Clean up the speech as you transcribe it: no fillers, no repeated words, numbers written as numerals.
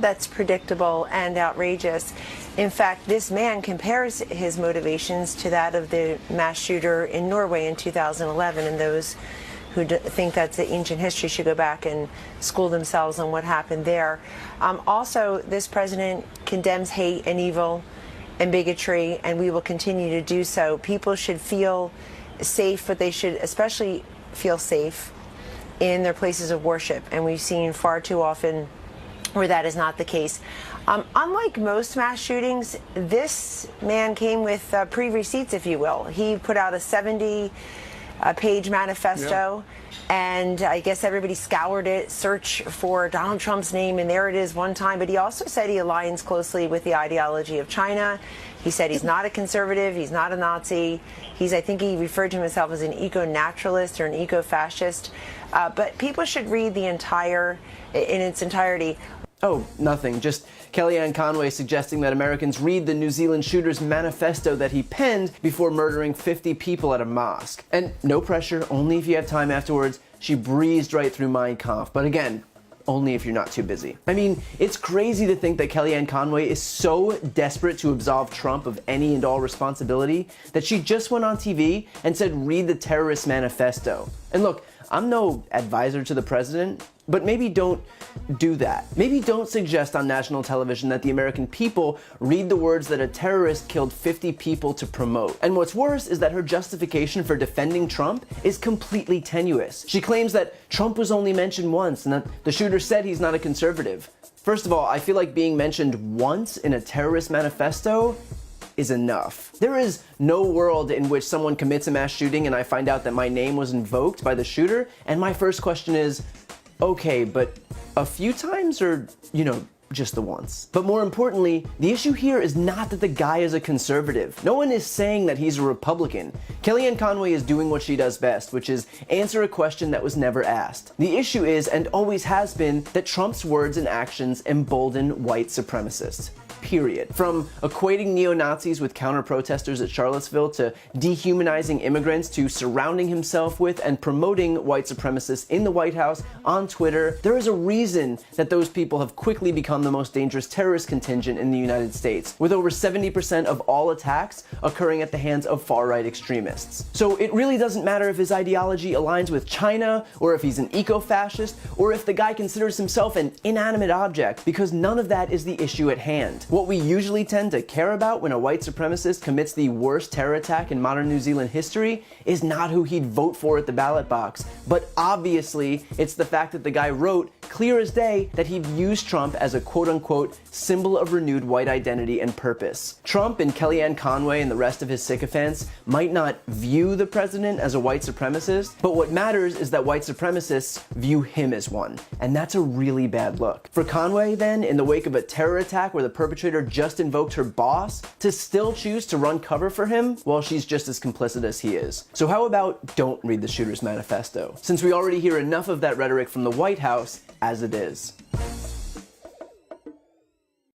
that's predictable and outrageous. In fact, this man compares his motivations to that of the mass shooter in Norway in 2011, and those who think that's the ancient history should go back and school themselves on what happened there. Also, this president condemns hate and evil and bigotry, and we will continue to do so. People should feel safe, but they should especially feel safe in their places of worship, and we've seen far too often where that is not the case. Unlike most mass shootings, this man came with pre-receipts, if you will. He put out a 70-page manifesto, and I guess everybody scoured it, searched for Donald Trump's name, and there it is one time. But he also said he aligns closely with the ideology of China. He said he's not a conservative, he's not a Nazi. I think he referred to himself as an eco-naturalist or an eco-fascist. But people should read in its entirety. Oh, nothing. Just Kellyanne Conway suggesting that Americans read the New Zealand shooter's manifesto that he penned before murdering 50 people at a mosque. And no pressure, only if you have time afterwards. She breezed right through Mein Kampf, but again, only if you're not too busy. I mean, it's crazy to think that Kellyanne Conway is so desperate to absolve Trump of any and all responsibility that she just went on TV and said, read the terrorist manifesto. And look, I'm no advisor to the president, but maybe don't do that. Maybe don't suggest on national television that the American people read the words that a terrorist killed 50 people to promote. And what's worse is that her justification for defending Trump is completely tenuous. She claims that Trump was only mentioned once and that the shooter said he's not a conservative. First of all, I feel like being mentioned once in a terrorist manifesto is enough. There is no world in which someone commits a mass shooting and I find out that my name was invoked by the shooter, and my first question is, okay, but a few times or, just the once? But more importantly, the issue here is not that the guy is a conservative. No one is saying that he's a Republican. Kellyanne Conway is doing what she does best, which is answer a question that was never asked. The issue is, and always has been, that Trump's words and actions embolden white supremacists. Period. From equating neo-Nazis with counter-protesters at Charlottesville to dehumanizing immigrants to surrounding himself with and promoting white supremacists in the White House, on Twitter, there is a reason that those people have quickly become the most dangerous terrorist contingent in the United States, with over 70% of all attacks occurring at the hands of far-right extremists. So it really doesn't matter if his ideology aligns with China, or if he's an eco-fascist, or if the guy considers himself an inanimate object, because none of that is the issue at hand. What we usually tend to care about when a white supremacist commits the worst terror attack in modern New Zealand history is not who he'd vote for at the ballot box, but obviously it's the fact that the guy wrote, clear as day, that he views Trump as a quote-unquote symbol of renewed white identity and purpose. Trump and Kellyanne Conway and the rest of his sycophants might not view the president as a white supremacist, but what matters is that white supremacists view him as one, and that's a really bad look. For Conway, then, in the wake of a terror attack where the perpetrator just invoked her boss, to still choose to run cover for him, well, she's just as complicit as he is. So how about don't read the shooter's manifesto, since we already hear enough of that rhetoric from the White House as it is.